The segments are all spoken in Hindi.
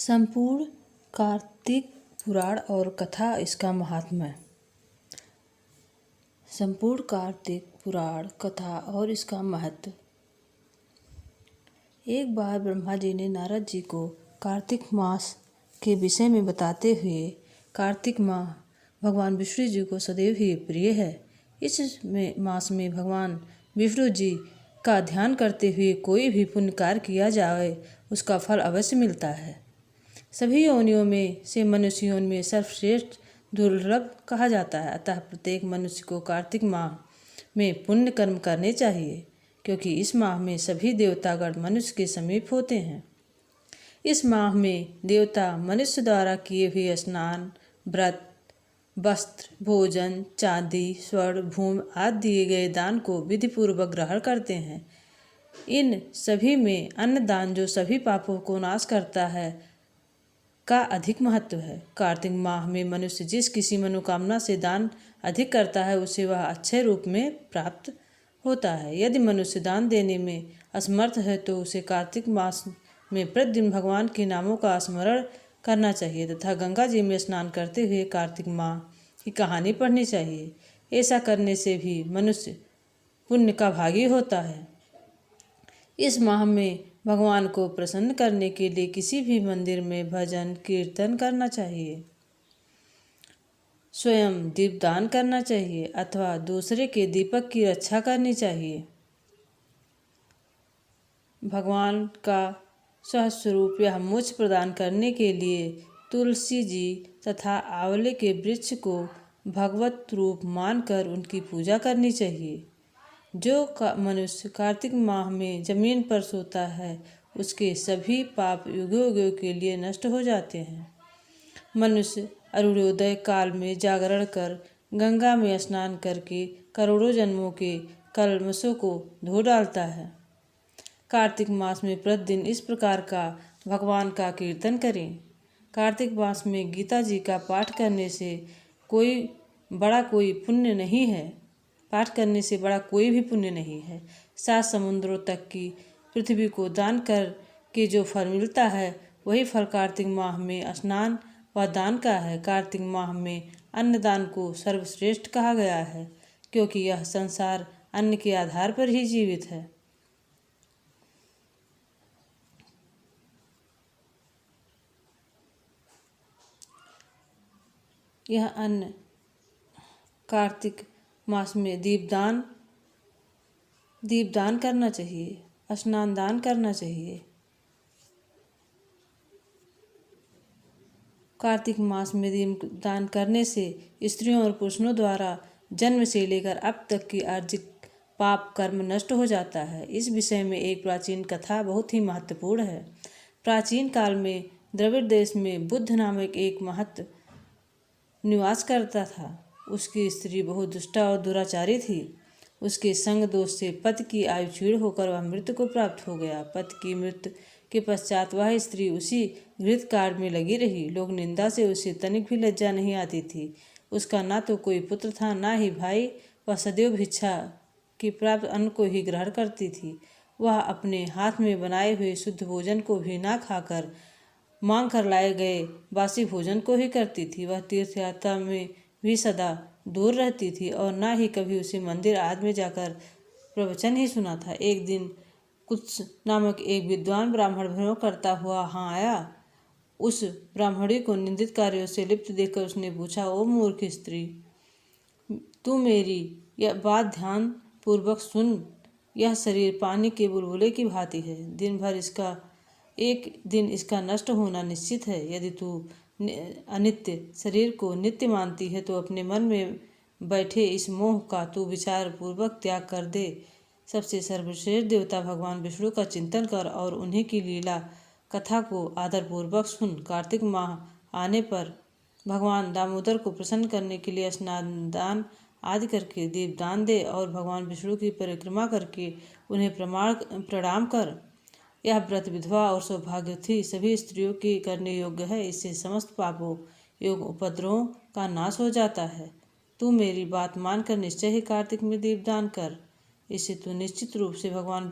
संपूर्ण कार्तिक पुराण और कथा, इसका महात्म्य। संपूर्ण कार्तिक पुराण कथा और इसका महत्व। एक बार ब्रह्मा जी ने नारद जी को कार्तिक मास के विषय में बताते हुए, कार्तिक माह भगवान विष्णु जी को सदैव ही प्रिय है। इस मास में भगवान विष्णु जी का ध्यान करते हुए कोई भी पुण्य कार्य किया जाए, उसका फल अवश्य मिलता है। सभी योनियों में से मनुष्य योनि में सर्वश्रेष्ठ दुर्लभ कहा जाता है। अतः प्रत्येक मनुष्य को कार्तिक माह में पुण्य कर्म करने चाहिए, क्योंकि इस माह में सभी देवतागण मनुष्य के समीप होते हैं। इस माह में देवता मनुष्य द्वारा किए हुए स्नान, व्रत, वस्त्र, भोजन, चांदी, स्वर्ण, भूमि आदि दिए गए दान को विधिपूर्वक ग्रहण करते हैं। इन सभी में अन्नदान, जो सभी पापों को नाश करता है, का अधिक महत्व है। कार्तिक माह में मनुष्य जिस किसी मनोकामना से दान अधिक करता है, उसे वह अच्छे रूप में प्राप्त होता है। यदि मनुष्य दान देने में असमर्थ है, तो उसे कार्तिक मास में प्रतिदिन भगवान के नामों का स्मरण करना चाहिए तथा गंगा जी में स्नान करते हुए कार्तिक माह की कहानी पढ़नी चाहिए। ऐसा करने से भी मनुष्य पुण्य का भागी होता है। इस माह में भगवान को प्रसन्न करने के लिए किसी भी मंदिर में भजन कीर्तन करना चाहिए, स्वयं दीपदान करना चाहिए अथवा दूसरे के दीपक की रक्षा करनी चाहिए। भगवान का स्वस्वरूप यह मोक्ष प्रदान करने के लिए तुलसी जी तथा आंवले के वृक्ष को भगवत रूप मानकर उनकी पूजा करनी चाहिए। जो मनुष्य कार्तिक माह में जमीन पर सोता है, उसके सभी पाप युगों युगों के लिए नष्ट हो जाते हैं। मनुष्य अरुणोदय काल में जागरण कर गंगा में स्नान करके करोड़ों जन्मों के कल्मशों को धो डालता है। कार्तिक मास में प्रतिदिन इस प्रकार का भगवान का कीर्तन करें। कार्तिक मास में गीता जी का पाठ करने से कोई पुण्य नहीं है। पाठ करने से बड़ा कोई भी पुण्य नहीं है। 7 समुद्रों तक की पृथ्वी को दान कर के जो फल मिलता है, वही फल कार्तिक माह में स्नान व दान का है। कार्तिक माह में अन्नदान को सर्वश्रेष्ठ कहा गया है, क्योंकि यह संसार अन्न के आधार पर ही जीवित है। यह अन्न कार्तिक मास में दीपदान करना चाहिए, स्नान दान करना चाहिए। कार्तिक मास में दीपदान करने से स्त्रियों और पुरुषों द्वारा जन्म से लेकर अब तक की अर्जित पाप कर्म नष्ट हो जाता है। इस विषय में एक प्राचीन कथा बहुत ही महत्वपूर्ण है। प्राचीन काल में द्रविड़ देश में बुद्ध नामक एक महत निवास करता था। उसकी स्त्री बहुत दुष्टा और दुराचारी थी। उसके संग दोष से पति की आयु क्षीण होकर वह मृत्यु को प्राप्त हो गया। पति की मृत्यु के पश्चात वह स्त्री उसी घृत कार्य में लगी रही। लोग निंदा से उसे तनिक भी लज्जा नहीं आती थी। उसका ना तो कोई पुत्र था, ना ही भाई। वह सदैव भिक्षा की प्राप्त अन्न को ही ग्रहण करती थी। वह अपने हाथ में बनाए हुए शुद्ध भोजन को भी ना खाकर मांग कर लाए गए बासी भोजन को ही करती थी। वह तीर्थ यात्रा में भी सदा दूर रहती थी और ना ही कभी उसे मंदिर आदि में जाकर प्रवचन ही सुना था। एक दिन कुत्स नामक एक विद्वान ब्राह्मण भ्रमण करता हुआ वहाँ आया। उस ब्राह्मणी को निंदित कार्यों से लिप्त देखकर उसने पूछा, ओ मूर्ख स्त्री, तू मेरी यह बात ध्यान पूर्वक सुन। यह शरीर पानी के बुलबुले की भांति है। एक दिन इसका नष्ट होना निश्चित है। यदि तू अनित्य शरीर को नित्य मानती है, तो अपने मन में बैठे इस मोह का तू विचार पूर्वक त्याग कर दे। सबसे सर्वश्रेष्ठ देवता भगवान विष्णु का चिंतन कर और उन्हीं की लीला कथा को आदरपूर्वक सुन। कार्तिक माह आने पर भगवान दामोदर को प्रसन्न करने के लिए स्नान दान आदि करके दीपदान दे और भगवान विष्णु की परिक्रमा करके उन्हें प्रणाम कर। यह व्रत विधवा और सौभाग्यवती सभी स्त्रियों की करने योग्य है। इससे समस्त पापों योग उपद्रवों का नाश हो जाता है। तू मेरी बात मानकर निश्चय ही कार्तिक में दीपदान कर। इससे तू निश्चित रूप से भगवान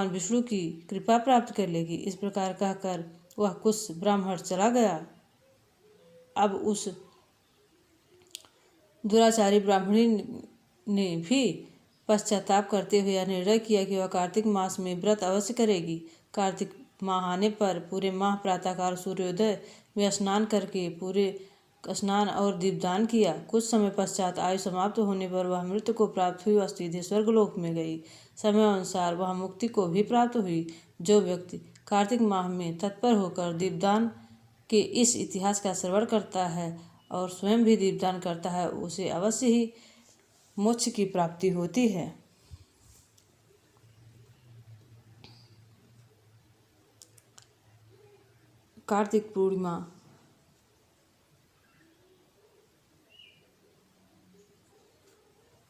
विष्णु की कृपा प्राप्त कर लेगी। इस प्रकार कहकर वह कुश ब्राह्मण चला गया। अब उस दुराचारी ब्राह्मणी ने भी पश्चाताप करते हुए यह निर्णय किया कि वह कार्तिक मास में व्रत अवश्य करेगी। कार्तिक माह आने पर पूरे माह प्रातःकाल सूर्योदय में स्नान करके पूरे स्नान और दीपदान किया। कुछ समय पश्चात आयु समाप्त होने पर वह मृत्यु को प्राप्त हुई और सीधे स्वर्गलोक में गई। समय अनुसार वह मुक्ति को भी प्राप्त हुई। जो व्यक्ति कार्तिक माह में तत्पर होकर दीपदान के इस इतिहास का श्रवण करता है और स्वयं भी दीपदान करता है, उसे अवश्य ही मोक्ष की प्राप्ति होती है। कार्तिक पूर्णिमा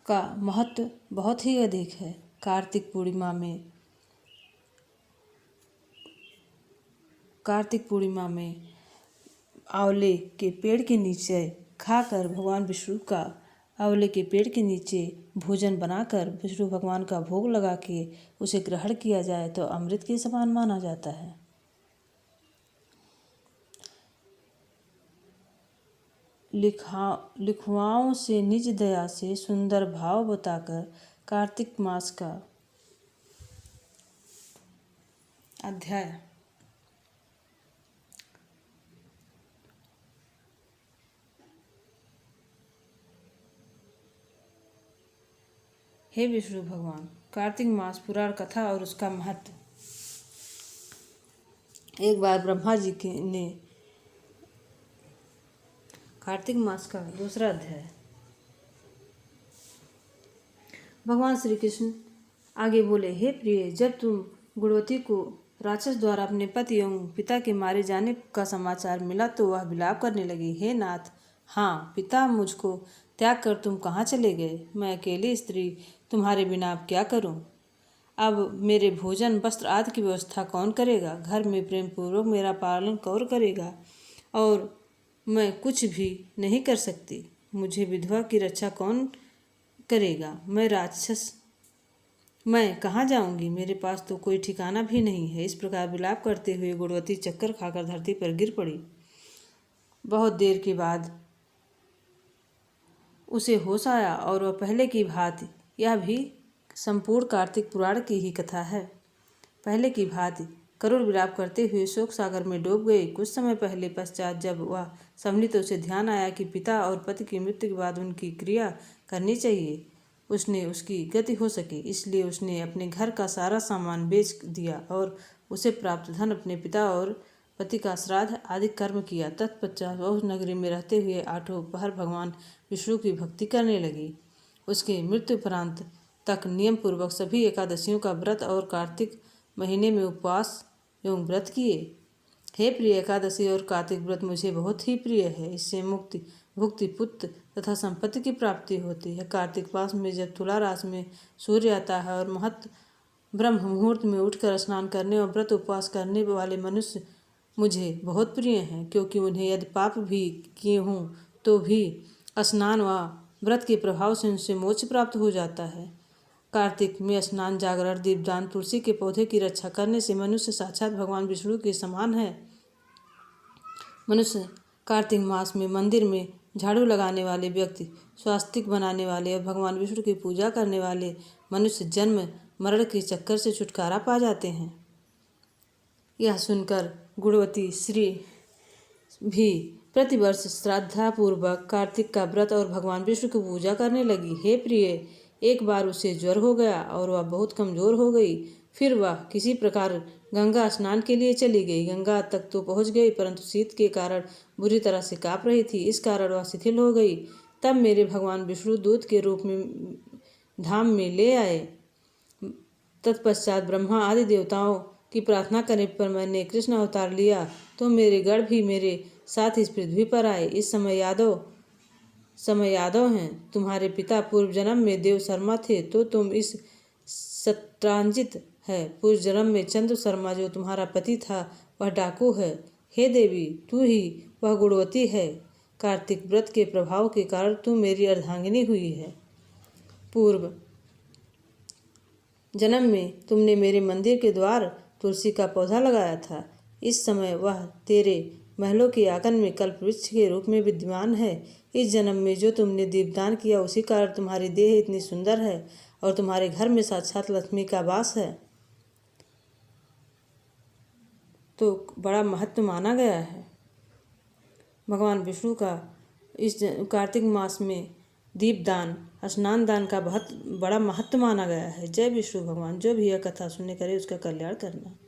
का महत्व बहुत ही अधिक है। कार्तिक पूर्णिमा में आंवले के पेड़ के नीचे खाकर भगवान विष्णु का आंवले के पेड़ के नीचे भोजन बनाकर विष्णु भगवान का भोग लगा के उसे ग्रहण किया जाए तो अमृत के समान माना जाता है। लिखवाओं से निज दया से सुंदर भाव बताकर कार्तिक मास का अध्याय। हे विष्णु भगवान, कार्तिक मास पुराण कथा और उसका महत्व। एक बार ब्रह्मा जी ने कार्तिक मास का दूसरा अध्याय। भगवान श्री कृष्ण आगे बोले, हे प्रिय, जब तुम गुणवती को राक्षस द्वारा अपने पति एवं पिता के मारे जाने का समाचार मिला तो वह विलाप करने लगी। हे नाथ, हाँ पिता, मुझको त्याग कर तुम कहाँ चले गए? मैं अकेली स्त्री तुम्हारे बिना अब क्या करूं? अब मेरे भोजन वस्त्र आदि की व्यवस्था कौन करेगा? घर में प्रेम पूर्वक मेरा पालन कौन करेगा? और मैं कुछ भी नहीं कर सकती। मुझे विधवा की रक्षा कौन करेगा? मैं कहाँ जाऊंगी? मेरे पास तो कोई ठिकाना भी नहीं है। इस प्रकार विलाप करते हुए गुणवती चक्कर खाकर धरती पर गिर पड़ी। बहुत देर के बाद उसे होश आया और वह पहले की भांति, यह भी संपूर्ण कार्तिक पुराण की ही कथा है, पहले की भांति करुण विलाप करते हुए शोक सागर में डूब गई। कुछ समय पश्चात जब वह संभली तो उसे ध्यान आया कि पिता और पति की मृत्यु के बाद उनकी क्रिया करनी चाहिए, उसकी गति हो सके। इसलिए उसने अपने घर का सारा सामान बेच दिया और उसे प्राप्त धन अपने पिता और पति का श्राद्ध आदि कर्म किया। तत्पश्चात वह उस नगरी में रहते हुए 8 पहर भगवान विष्णु की भक्ति करने लगी। उसके मृत्युपरांत तक नियम पूर्वक सभी एकादशियों का व्रत और कार्तिक महीने में उपवास एवं व्रत किए। हे प्रिय, एकादशी और कार्तिक व्रत मुझे बहुत ही प्रिय है। इससे मुक्ति, भुक्ति, पुत्र तथा संपत्ति की प्राप्ति होती है। कार्तिक मास में जब तुला राशि में सूर्य आता है और महत ब्रह्म मुहूर्त में उठकर स्नान करने और व्रत उपवास करने वाले मनुष्य मुझे बहुत प्रिय हैं, क्योंकि उन्हें यदि पाप भी किए हों तो भी स्नान व व्रत के प्रभाव से उनसे मोक्ष प्राप्त हो जाता है। कार्तिक में स्नान, जागरण, दीपदान, तुलसी के पौधे की रक्षा करने से मनुष्य साक्षात भगवान विष्णु के समान है। मनुष्य कार्तिक मास में मंदिर में झाड़ू लगाने वाले व्यक्ति, स्वास्तिक बनाने वाले और भगवान विष्णु की पूजा करने वाले मनुष्य जन्म मरण के चक्कर से छुटकारा पा जाते हैं। यह सुनकर गुणवती श्री भी प्रतिवर्ष श्रद्धापूर्वक कार्तिक का व्रत और भगवान विष्णु की पूजा करने लगी। हे प्रिय, एक बार उसे ज्वर हो गया और वह बहुत कमजोर हो गई। फिर वह किसी प्रकार गंगा स्नान के लिए चली गई। गंगा तक तो पहुंच गई, परंतु शीत के कारण बुरी तरह से काँप रही थी। इस कारण वह शिथिल हो गई। तब मेरे भगवान विष्णु दूत के रूप में धाम में ले आए। तत्पश्चात ब्रह्मा आदि देवताओं की प्रार्थना करने पर मैंने कृष्ण अवतार लिया तो मेरे गण भी मेरे साथ इस पृथ्वी पर आए। इस समय यादव हैं। तुम्हारे पिता पूर्व जन्म में देव शर्मा थे तो तुम इस शत्रांजित है। पूर्व जन्म में चंद्र शर्मा जो तुम्हारा पति था वह डाकू है। हे देवी, तू ही वह गुणवती है। कार्तिक व्रत के प्रभाव के कारण तू मेरी अर्धांगिनी हुई है। पूर्व जन्म में तुमने मेरे मंदिर के द्वार तुलसी का पौधा लगाया था। इस समय वह तेरे महलों के आंगन में कल्प वृक्ष के रूप में विद्यमान है। इस जन्म में जो तुमने दीपदान किया उसी कारण तुम्हारी देह इतनी सुंदर है और तुम्हारे घर में साक्षात लक्ष्मी का वास है। तो बड़ा महत्व माना गया है। भगवान विष्णु का इस कार्तिक मास में दीपदान, स्नान दान का बहुत बड़ा महत्व माना गया है। जय विष्णु भगवान। जो भी यह कथा सुनने करे उसका कल्याण करना।